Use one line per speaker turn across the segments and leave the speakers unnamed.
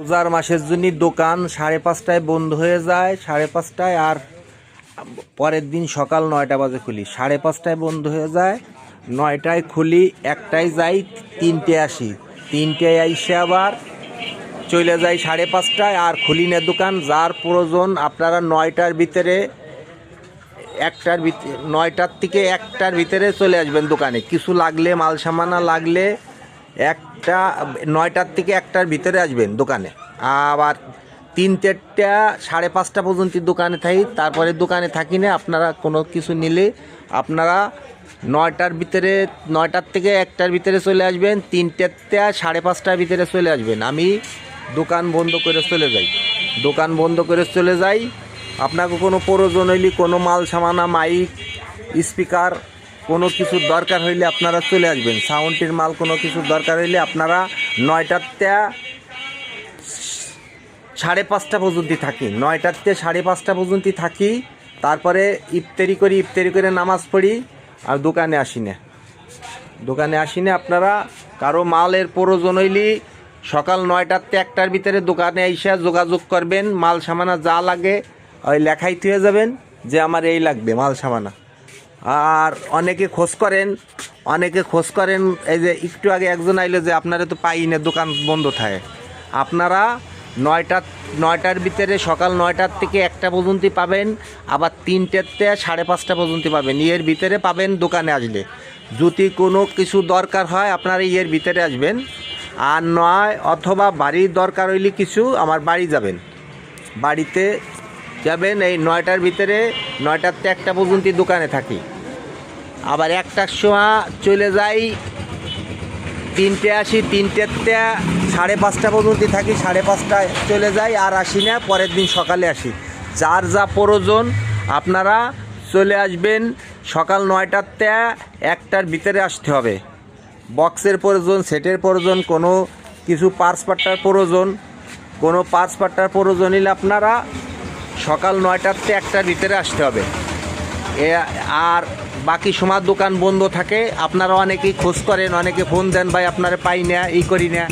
রোজার মাসের জন্য দোকান 5:30টায় বন্ধ হয়ে যায়, 5:30টায়, আর পরের দিন সকাল 9টা বাজে খুলি। 5:30টায় বন্ধ হয়ে যায়, 9টায় খুলি, 1টায় যাই, 3টায় আসি, 3টায় আইসে আবার চলে যাই 5:30টায়, আর খুলি না দোকান। যার প্রয়োজন আপনারা 9টার ভিতরে 9টার থেকে 1টার ভিতরে চলে আসবেন দোকানে। কিছু লাগলে, মাল সামানা লাগলে 9টার থেকে 1টার ভিতরে আসবেন দোকানে। আবার 3-4টা 5:30 পর্যন্ত দোকানে থাকি, তারপরে দোকানে থাকি না। আপনারা কোনো কিছু নিলে আপনারা 9টার ভিতরে, 9টার থেকে 1টার ভিতরে চলে আসবেন, 3টা 5:30টার ভিতরে চলে আসবেন। আমি দোকান বন্ধ করে চলে যাই, দোকান বন্ধ করে চলে যাই। আপনাকে কোনো প্রয়োজন হইলে, কোনো মাল সামানা, মাইক, স্পিকার, কোনো কিছু দরকার হইলে আপনারা চলে আসবেন। সাউন্ডের মাল কোনো কিছু দরকার হইলে আপনারা 9টার 5:30 পর্যন্ত থাকি, 9টার 5:30 পর্যন্ত থাকি। তারপরে ইফতারি করে নামাজ পড়ি, আর দোকানে আসি না, দোকানে আসি না। আপনারা কারো মালের প্রয়োজন হইলে সকাল 9টার 1টার ভিতরে দোকানে এসে যোগাযোগ করবেন। মাল সামানা যা লাগে ওই লেখাই থুয়ে যাবেন যে আমার এই লাগবে মাল সামানা। আর অনেকে খোঁজ করেন, এই যে একটু আগে একজন আইলো যে আপনারা তো পাই না, দোকান বন্ধ থাকে। আপনারা 9টার ভিতরে, সকাল 9টার থেকে 1টা পর্যন্ত পাবেন, আবার 3টার 5:30 পর্যন্ত পাবেন। এর ভিতরে পাবেন দোকানে আসলে। যদি কোনো কিছু দরকার হয় আপনারা এর ভিতরে আসবেন। আর নয়, অথবা বাড়ির দরকার হইলে কিছু, আমার বাড়ি যাবেন, বাড়িতে যাবেন। এই 9টার ভিতরে, 9টার 1টা পর্যন্ত দোকানে থাকি। আবার 1টার সময় চলে যাই, 3টায় আসি, 3টার 5:30 পর্যন্ত থাকি, 5:30টায় চলে যাই, আর আসি না। পরের দিন সকালে আসি। যার যা প্রয়োজন আপনারা চলে আসবেন। সকাল 9টার 1টার ভিতরে আসতে হবে। বক্সের প্রয়োজন, সেটের প্রয়োজন, কোনো কিছু পার্টস পাট্টার প্রয়োজন, হলে আপনারা সকাল 9টার 1টার ভিতরে আসতে হবে। আর বাকি সময় দোকান বন্ধ থাকে। আপনারা অনেকেই খোঁজ করেন, অনেকে ফোন দেন, ভাই আপনারা পাই না, এই করি না।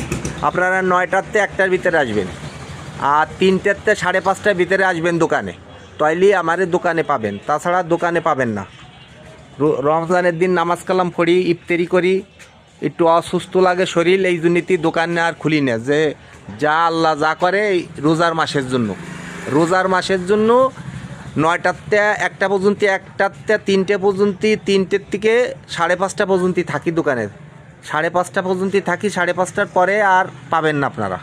আপনারা 9টার 1টার ভিতরে আসবেন, আর 3টার 5:30টার ভিতরে আসবেন দোকানে। তাইলে আমার দোকানে পাবেন, তাছাড়া দোকানে পাবেন না। রমজানের দিন নামাজ কালাম পড়ি, ইফতারি করি, একটু অসুস্থ লাগে শরীর, এই জন্যই দোকানে আর খুলি না। যে যা আল্লাহ যা করে রোজার মাসের জন্য, 9টার 1টা পর্যন্ত, 1টার 3টে পর্যন্ত, 3টের থেকে 5:30 পর্যন্ত থাকি দোকানে। 5:30 পর্যন্ত থাকি, 5:30টার পরে আর পাবেন না আপনারা।